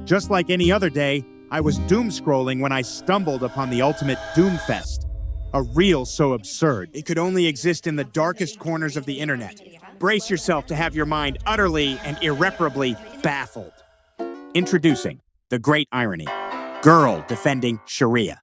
Just like any other day, I was doom scrolling when I stumbled upon the ultimate doomfest. A reel so absurd, it could only exist in the darkest corners of the internet. Brace yourself to have your mind utterly and irreparably baffled. Introducing the great irony. Girl defending Sharia.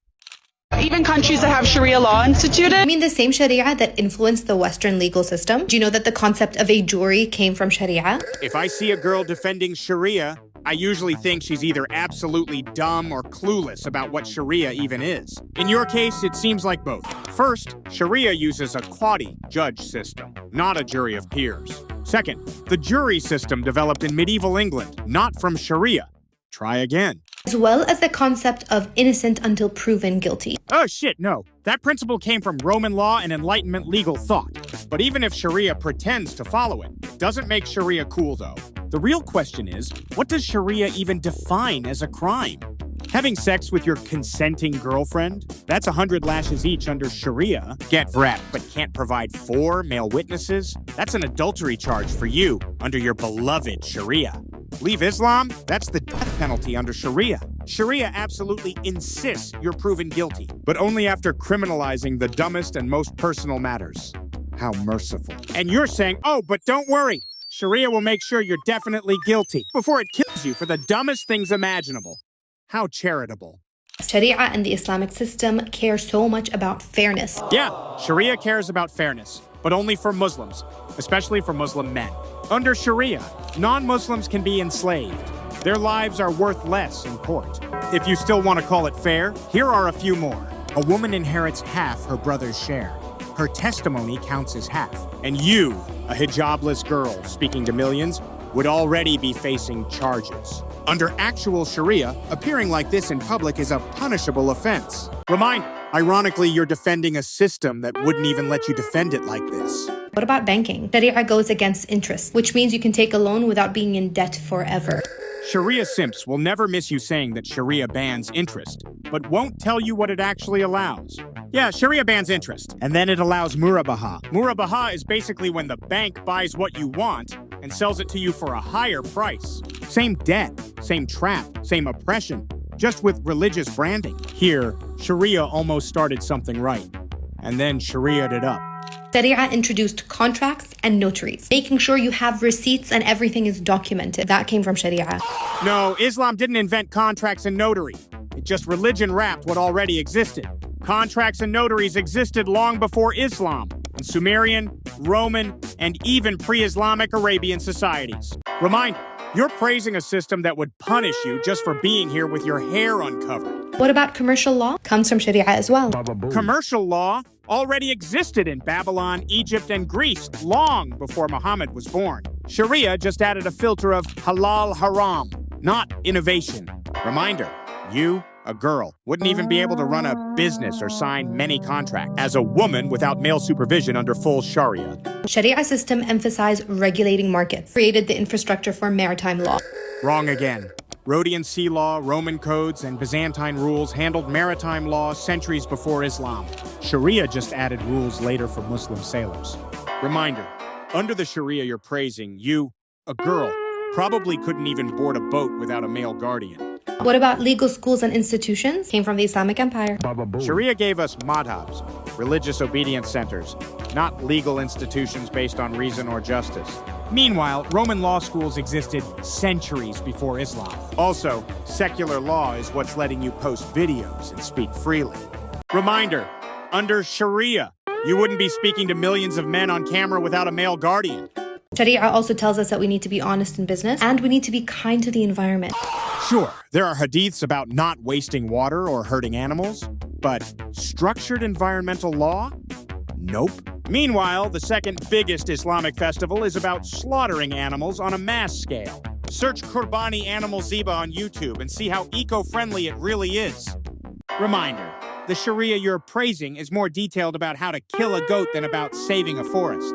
Even countries that have Sharia law instituted. I mean the same Sharia that influenced the Western legal system? Do you know that the concept of a jury came from Sharia? If I see a girl defending Sharia, I usually think she's either absolutely dumb or clueless about what Sharia even is. In your case, it seems like both. First, Sharia uses a qadi judge system, not a jury of peers. Second, the jury system developed in medieval England, not from Sharia. Try again. As well as the concept of innocent until proven guilty. Oh shit, no. That principle came from Roman law and Enlightenment legal thought. But even if Sharia pretends to follow it, it doesn't make Sharia cool though. The real question is, what does Sharia even define as a crime? Having sex with your consenting girlfriend? That's 100 lashes each under Sharia. Get wrapped but can't provide 4 male witnesses? That's an adultery charge for you under your beloved Sharia. Leave Islam? That's the death penalty under Sharia. Sharia absolutely insists you're proven guilty, but only after criminalizing the dumbest and most personal matters. How merciful. And you're saying, oh, but don't worry. Sharia will make sure you're definitely guilty before it kills you for the dumbest things imaginable. How charitable. Sharia and the Islamic system care so much about fairness. Yeah, Sharia cares about fairness, but only for Muslims, especially for Muslim men. Under Sharia, non-Muslims can be enslaved. Their lives are worth less in court. If you still want to call it fair, here are a few more. A woman inherits half her brother's share. Her testimony counts as half. And you, a hijabless girl speaking to millions, would already be facing charges. Under actual Sharia, appearing like this in public is a punishable offense. Reminder, ironically, you're defending a system that wouldn't even let you defend it like this. What about banking? Sharia goes against interest, which means you can take a loan without being in debt forever. Sharia simps will never miss you saying that Sharia bans interest, but won't tell you what it actually allows. Yeah, Sharia bans interest, and then it allows murabaha. Murabaha is basically when the bank buys what you want and sells it to you for a higher price. Same debt, same trap, same oppression, just with religious branding. Here, Sharia almost started something right, and then Sharia'd it up. Sharia introduced contracts and notaries, making sure you have receipts and everything is documented. That came from Sharia. No, Islam didn't invent contracts and notary. It just religion wrapped what already existed. Contracts and notaries existed long before Islam, in Sumerian, Roman, and even pre-Islamic Arabian societies. Reminder, you're praising a system that would punish you just for being here with your hair uncovered. What about commercial law? Comes from Sharia as well. Commercial law already existed in Babylon, Egypt, and Greece long before Muhammad was born. Sharia just added a filter of halal haram, not innovation. Reminder, you, a girl, wouldn't even be able to run a business or sign many contracts as a woman without male supervision under full Sharia. Sharia system emphasized regulating markets, created the infrastructure for maritime law. Wrong again. Rhodian sea law, Roman codes, and Byzantine rules handled maritime law centuries before Islam. Sharia just added rules later for Muslim sailors. Reminder, under the Sharia you're praising, you, a girl, probably couldn't even board a boat without a male guardian. What about legal schools and institutions? Came from the Islamic Empire. Sharia gave us madhabs, religious obedience centers, not legal institutions based on reason or justice. Meanwhile, Roman law schools existed centuries before Islam. Also, secular law is what's letting you post videos and speak freely. Reminder, under Sharia, you wouldn't be speaking to millions of men on camera without a male guardian. Sharia also tells us that we need to be honest in business and we need to be kind to the environment. Sure, there are hadiths about not wasting water or hurting animals, but structured environmental law? Nope. Meanwhile, the second biggest Islamic festival is about slaughtering animals on a mass scale. Search Qurbani Animal Ziba on YouTube and see how eco-friendly it really is. Reminder, the Sharia you're praising is more detailed about how to kill a goat than about saving a forest.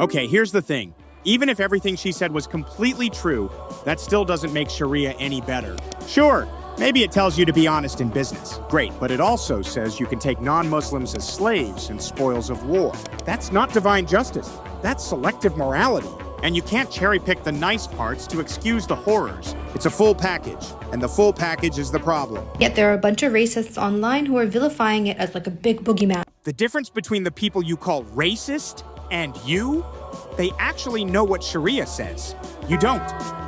Okay, here's the thing. Even if everything she said was completely true, that still doesn't make Sharia any better. Sure, maybe it tells you to be honest in business. Great, but it also says you can take non-Muslims as slaves and spoils of war. That's not divine justice. That's selective morality. And you can't cherry-pick the nice parts to excuse the horrors. It's a full package, and the full package is the problem. Yet there are a bunch of racists online who are vilifying it as like a big boogeyman. The difference between the people you call racist and you? They actually know what Sharia says. You don't.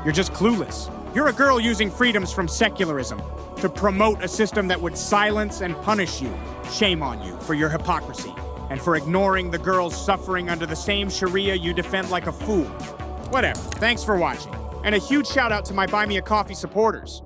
You're just clueless. You're a girl using freedoms from secularism to promote a system that would silence and punish you. Shame on you for your hypocrisy and for ignoring the girls suffering under the same Sharia you defend like a fool. Whatever. Thanks for watching. And a huge shout out to my Buy Me a Coffee supporters.